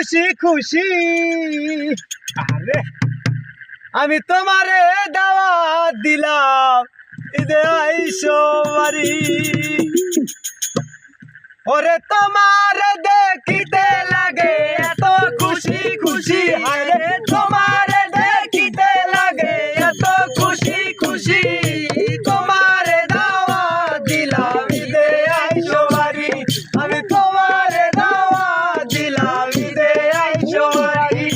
খুশি খুশি আরে আমি তোমারে দাওয়াত দিলাম ঈদে আইসো বাড়ি ওরে তোমার দেখিতে লাগে এত খুশি খুশি আরে তোমার দেখিতে লাগে এত খুশি খুশি তোমারে দাওয়াত দিলাম ঈদে আইসো বাড়ি আমি তোমারে দাওয়াত দিলাম ঈদে আইসো বাড়ি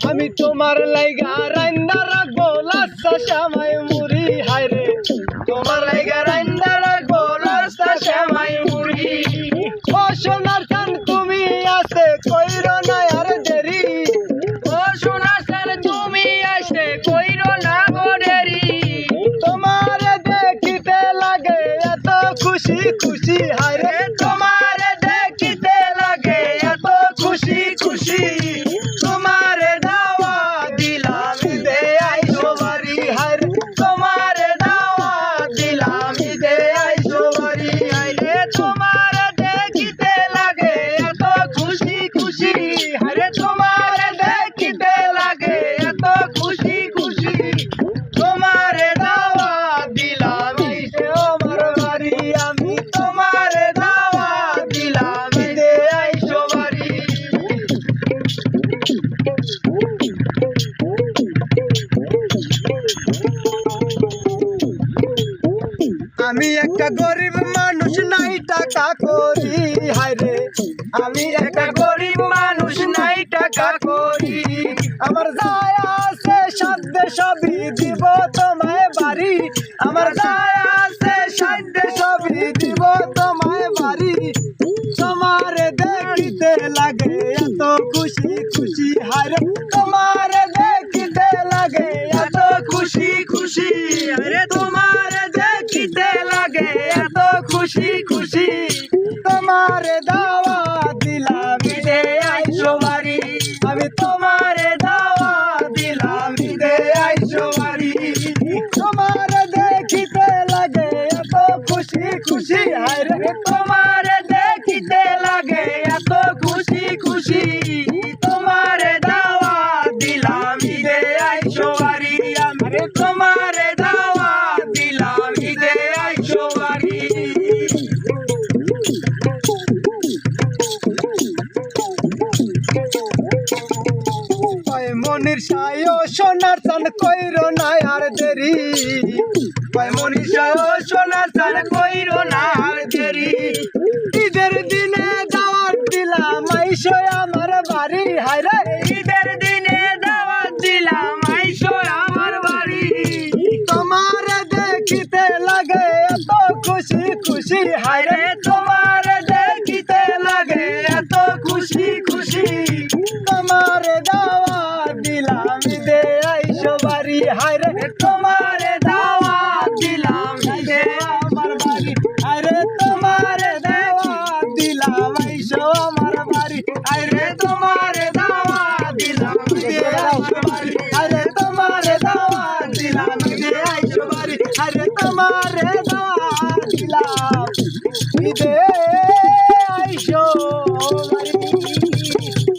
আমি তোমার লাইগা রান্না রাখবো লাস্তা শ্যামাই মুড়ি হায়রে তোমার লাইগা রান্না রাখবো লাস্তা শ্যামাই মুড়ি ও সোনার চান তুমি আসে কইরো না আর দেরি ও সোনার চান তুমি আসে কইরো না গো দেরি তোমার দেখিতে লাগে এত খুশি খুশি হায়রে তোমার দেখিতে লাগে এত খুশি খুশি তোমারে দাওয়াত দিলাম ঈদে আইসো বাড়ি হায়রে তোমারে দাওয়াত দিলাম ঈদে আইসো বাড়ি হায়রে তোমার দেখিতে লাগে এত খুশি খুশি হায়রে তোমার দেখিতে লাগে এত খুশি খুশি তোমারে দাওয়াত দিলাম ঈদে আমার বাড়ি আমি তোমারে দাওয়াত দিলাম ঈদে আইসো বাড়ি আমি একটা গরিব মানুষ নাই টাকা করি হায়রে আমি একটা গরিব মানুষ নাই টাকা করি আমার যায় আছে সাধ্যে সবই দিব তোমায় বাড়ি আমার যায় আছে সাধ্যে সবই দিব তোমায় বাড়ি তোমারে দেখিতে লাগে এত খুশি খুশি হায়রে তোমারে দেখিতে লাগে এত খুশি খুশি হায়রে তোমারে দেখিতে লাগে এত খুশি খুশি তোমারে দাওয়াত দিলাম ঈদে আইসো বাড়ি আমি তোমারে দাওয়াত দিলাম ঈদে আইসো বাড়ি তোমারে দেখিতে লাগে এত খুশি খুশি হায়রে তোমারে দেখিতে লাগে এত খুশি খুশি তোমারে দাওয়াত দিলাম ঈদে আইসো বাড়ি আমি তোমারে দাওয়াত দিলাম ঈদে আইসো বাড়ি মনির সায় সোনার চান কইরো না আর দেরি মনির সায় সোনার চান কইরো না আর দেরি ঈদের দিনে দাওয়াত দিলাম আইসো আমার বাড়ি হায়রে ঈদের দিনে দাওয়াত দিলাম আইসো আমার বাড়ি তোমার দেখিতে লাগে এত খুশি খুশি হায়রে তোমার দেখিতে লাগে এত খুশি খুশি তোমার দাওয়াত দিলাম ঈদে আইসো বাড়ি হায়রে তোমার দাওয়াত দিলাম ঈদে আমার বাড়ি হায়রে তোমার দাওয়াত দিলাম আইসো আমার বাড়ি হায়রে